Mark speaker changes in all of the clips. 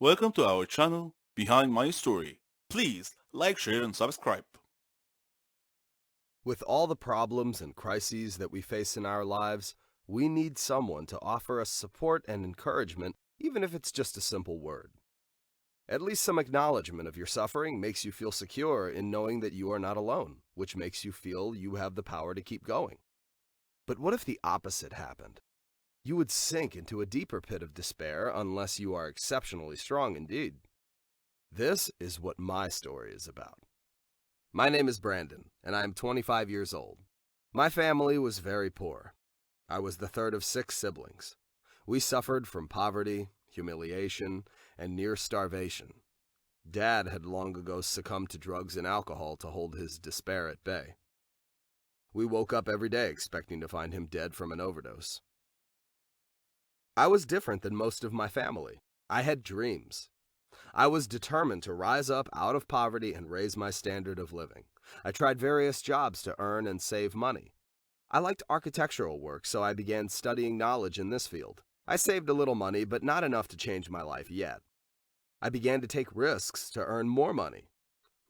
Speaker 1: Welcome to our channel, Behind My Story. Please like, share, and subscribe.
Speaker 2: With all the problems and crises that we face in our lives, we need someone to offer us support and encouragement, even if it's just a simple word. At least some acknowledgement of your suffering makes you feel secure in knowing that you are not alone, which makes you feel you have the power to keep going. But what if the opposite happened? You would sink into a deeper pit of despair unless you are exceptionally strong indeed. This is what my story is about. My name is Brandon, and I am 25 years old. My family was very poor. I was the third of 6 siblings. We suffered from poverty, humiliation, and near starvation. Dad had long ago succumbed to drugs and alcohol to hold his despair at bay. We woke up every day expecting to find him dead from an overdose. I was different than most of my family. I had dreams. I was determined to rise up out of poverty and raise my standard of living. I tried various jobs to earn and save money. I liked architectural work, so I began studying knowledge in this field. I saved a little money, but not enough to change my life yet. I began to take risks to earn more money.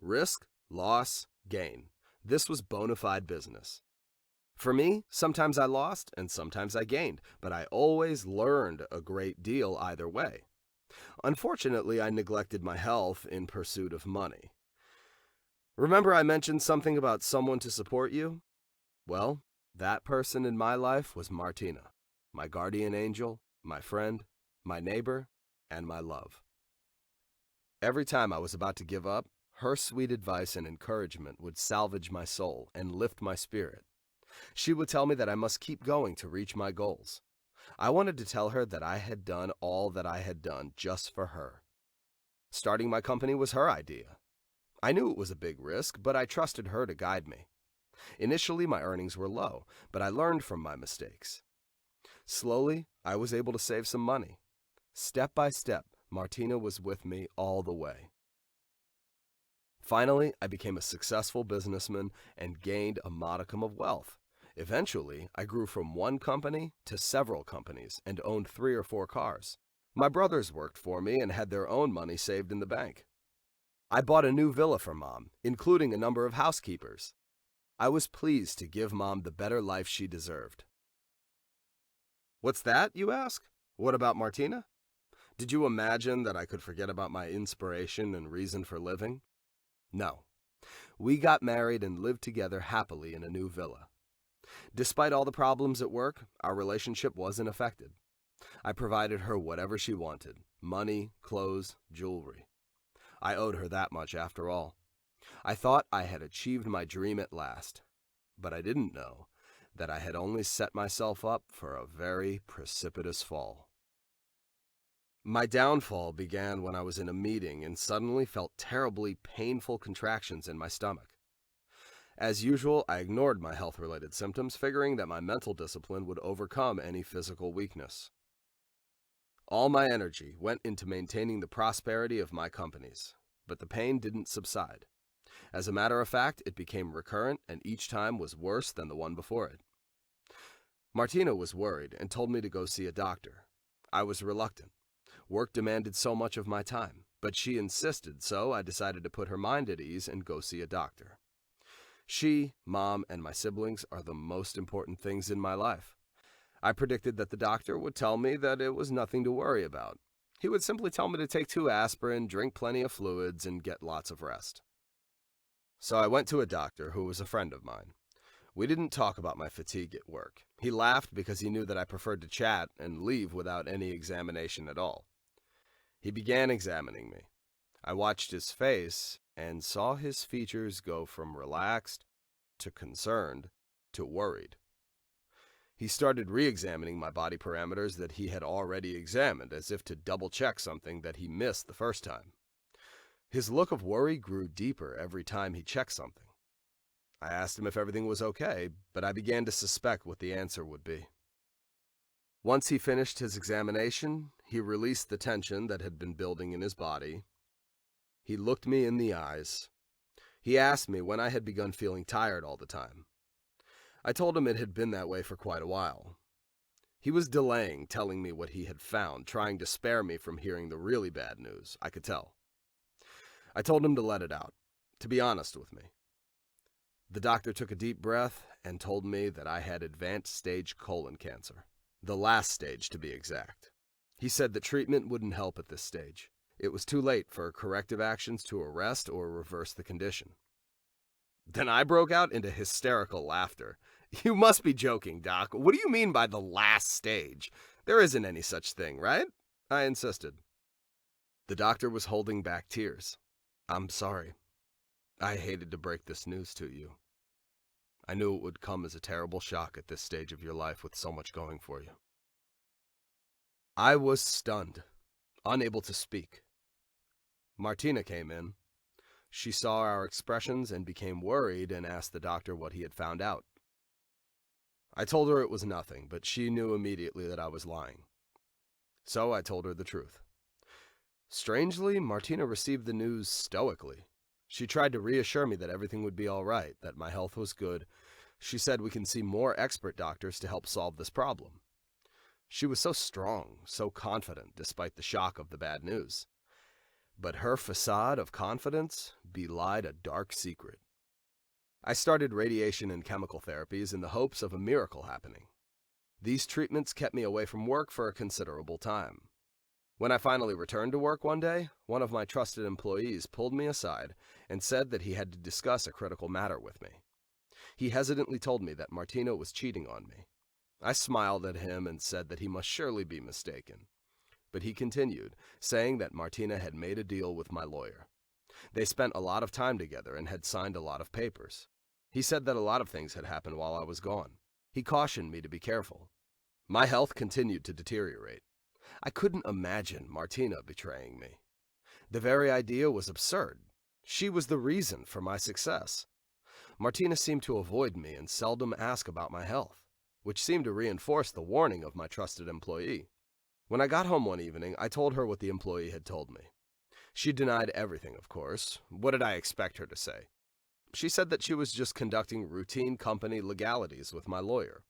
Speaker 2: Risk, loss, gain. This was bona fide business. For me, sometimes I lost and sometimes I gained, but I always learned a great deal either way. Unfortunately, I neglected my health in pursuit of money. Remember I mentioned something about someone to support you? Well, that person in my life was Martina, my guardian angel, my friend, my neighbor, and my love. Every time I was about to give up, her sweet advice and encouragement would salvage my soul and lift my spirit. She would tell me that I must keep going to reach my goals. I wanted to tell her that I had done all that I had done just for her. Starting my company was her idea. I knew it was a big risk, but I trusted her to guide me. Initially, my earnings were low, but I learned from my mistakes. Slowly, I was able to save some money. Step by step, Martina was with me all the way. Finally, I became a successful businessman and gained a modicum of wealth. Eventually, I grew from one company to several companies and owned 3 or 4 cars. My brothers worked for me and had their own money saved in the bank. I bought a new villa for Mom, including a number of housekeepers. I was pleased to give Mom the better life she deserved. What's that, you ask? What about Martina? Did you imagine that I could forget about my inspiration and reason for living? No. We got married and lived together happily in a new villa. Despite all the problems at work, our relationship wasn't affected. I provided her whatever she wanted: money, clothes, jewelry. I owed her that much after all. I thought I had achieved my dream at last, but I didn't know that I had only set myself up for a very precipitous fall. My downfall began when I was in a meeting and suddenly felt terribly painful contractions in my stomach. As usual, I ignored my health-related symptoms, figuring that my mental discipline would overcome any physical weakness. All my energy went into maintaining the prosperity of my companies, but the pain didn't subside. As a matter of fact, it became recurrent and each time was worse than the one before it. Martina was worried and told me to go see a doctor. I was reluctant. Work demanded so much of my time, but she insisted, so I decided to put her mind at ease and go see a doctor. She, Mom, and my siblings are the most important things in my life. I predicted that the doctor would tell me that it was nothing to worry about. He would simply tell me to take 2 aspirin, drink plenty of fluids, and get lots of rest. So I went to a doctor who was a friend of mine. We didn't talk about my fatigue at work. He laughed because he knew that I preferred to chat and leave without any examination at all. He began examining me. I watched his face and saw his features go from relaxed to concerned to worried. He started re-examining my body parameters that he had already examined, as if to double-check something that he missed the first time. His look of worry grew deeper every time he checked something. I asked him if everything was okay, but I began to suspect what the answer would be. Once he finished his examination, he released the tension that had been building in his body. He looked me in the eyes. He asked me when I had begun feeling tired all the time. I told him it had been that way for quite a while. He was delaying telling me what he had found, trying to spare me from hearing the really bad news, I could tell. I told him to let it out, to be honest with me. The doctor took a deep breath and told me that I had advanced stage colon cancer. The last stage, to be exact. He said that treatment wouldn't help at this stage. It was too late for corrective actions to arrest or reverse the condition. Then I broke out into hysterical laughter. You must be joking, Doc. What do you mean by the last stage? There isn't any such thing, right? I insisted. The doctor was holding back tears. I'm sorry. I hated to break this news to you. I knew it would come as a terrible shock at this stage of your life with so much going for you. I was stunned, unable to speak. Martina came in. She saw our expressions and became worried and asked the doctor what he had found out. I told her it was nothing, but she knew immediately that I was lying. So I told her the truth. Strangely, Martina received the news stoically. She tried to reassure me that everything would be all right, that my health was good. She said we can see more expert doctors to help solve this problem. She was so strong, so confident, despite the shock of the bad news. But her facade of confidence belied a dark secret. I started radiation and chemical therapies in the hopes of a miracle happening. These treatments kept me away from work for a considerable time. When I finally returned to work one day, one of my trusted employees pulled me aside and said that he had to discuss a critical matter with me. He hesitantly told me that Martina was cheating on me. I smiled at him and said that he must surely be mistaken. But he continued, saying that Martina had made a deal with my lawyer. They spent a lot of time together and had signed a lot of papers. He said that a lot of things had happened while I was gone. He cautioned me to be careful. My health continued to deteriorate. I couldn't imagine Martina betraying me. The very idea was absurd. She was the reason for my success. Martina seemed to avoid me and seldom ask about my health, which seemed to reinforce the warning of my trusted employee. When I got home one evening, I told her what the employee had told me. She denied everything, of course. What did I expect her to say? She said that she was just conducting routine company legalities with my lawyer.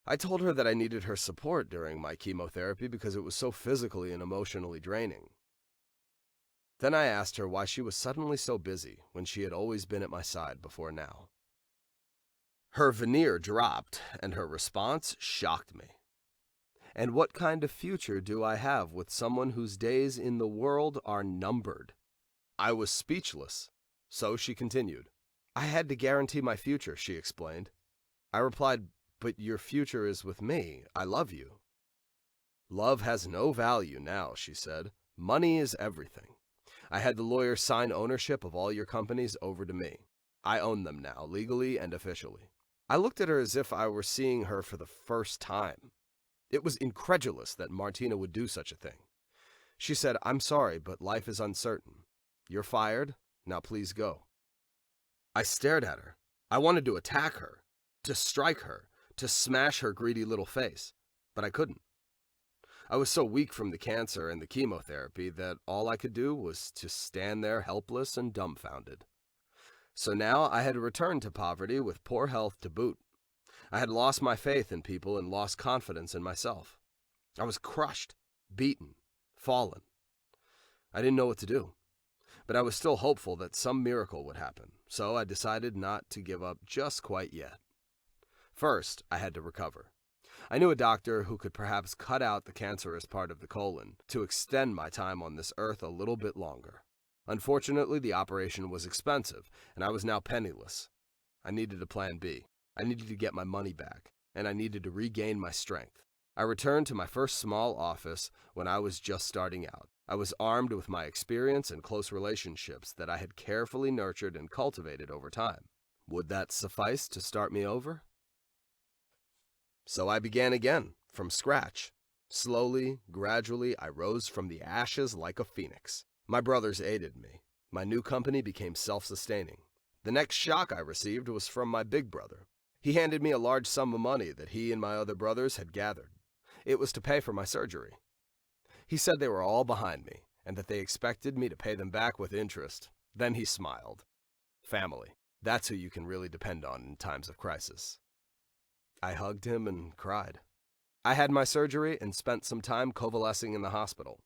Speaker 2: I told her that I needed her support during my chemotherapy because it was so physically and emotionally draining. Then I asked her why she was suddenly so busy when she had always been at my side before now. Her veneer dropped, and her response shocked me. And what kind of future do I have with someone whose days in the world are numbered? I was speechless, so she continued. I had to guarantee my future, she explained. I replied, but your future is with me. I love you. Love has no value now, she said. Money is everything. I had the lawyer sign ownership of all your companies over to me. I own them now, legally and officially. I looked at her as if I were seeing her for the first time. It was incredulous that Martina would do such a thing. She said, I'm sorry, but life is uncertain. You're fired. Now please go. I stared at her. I wanted to attack her, to strike her, to smash her greedy little face, but I couldn't. I was so weak from the cancer and the chemotherapy that all I could do was to stand there helpless and dumbfounded. So now I had returned to poverty with poor health to boot. I had lost my faith in people and lost confidence in myself. I was crushed, beaten, fallen. I didn't know what to do, but I was still hopeful that some miracle would happen, so I decided not to give up just quite yet. First, I had to recover. I knew a doctor who could perhaps cut out the cancerous part of the colon to extend my time on this earth a little bit longer. Unfortunately, the operation was expensive, and I was now penniless. I needed a plan B. I needed to get my money back, and I needed to regain my strength. I returned to my first small office when I was just starting out. I was armed with my experience and close relationships that I had carefully nurtured and cultivated over time. Would that suffice to start me over? So I began again, from scratch. Slowly, gradually, I rose from the ashes like a phoenix. My brothers aided me. My new company became self-sustaining. The next shock I received was from my big brother. He handed me a large sum of money that he and my other brothers had gathered. It was to pay for my surgery. He said they were all behind me, and that they expected me to pay them back with interest. Then he smiled. Family. That's who you can really depend on in times of crisis. I hugged him and cried. I had my surgery and spent some time convalescing in the hospital.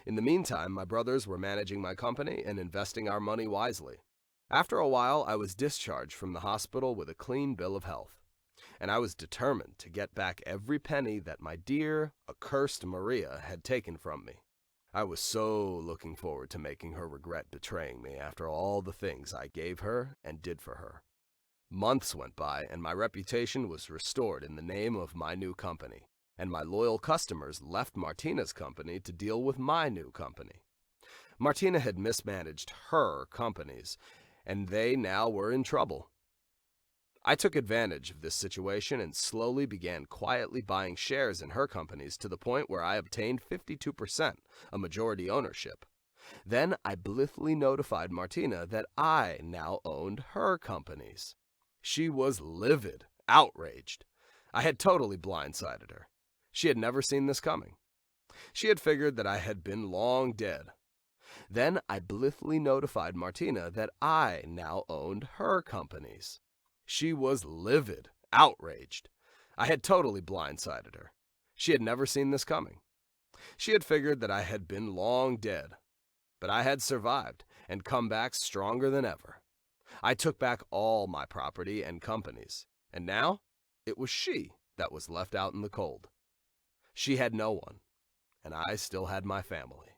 Speaker 2: In the meantime, my brothers were managing my company and investing our money wisely. After a while, I was discharged from the hospital with a clean bill of health, and I was determined to get back every penny that my dear, accursed Maria had taken from me. I was so looking forward to making her regret betraying me after all the things I gave her and did for her. Months went by, and my reputation was restored in the name of my new company, and my loyal customers left Martina's company to deal with my new company. Martina had mismanaged her companies, and they now were in trouble. I took advantage of this situation and slowly began quietly buying shares in her companies to the point where I obtained 52%, a majority ownership. Then I blithely notified Martina that I now owned her companies. She was livid, outraged. I had totally blindsided her. She had never seen this coming. She had figured that I had been long dead. Then I blithely notified Martina that I now owned her companies. She was livid, outraged. I had totally blindsided her. She had never seen this coming. She had figured that I had been long dead. But I had survived and come back stronger than ever. I took back all my property and companies, and now it was she that was left out in the cold. She had no one, and I still had my family.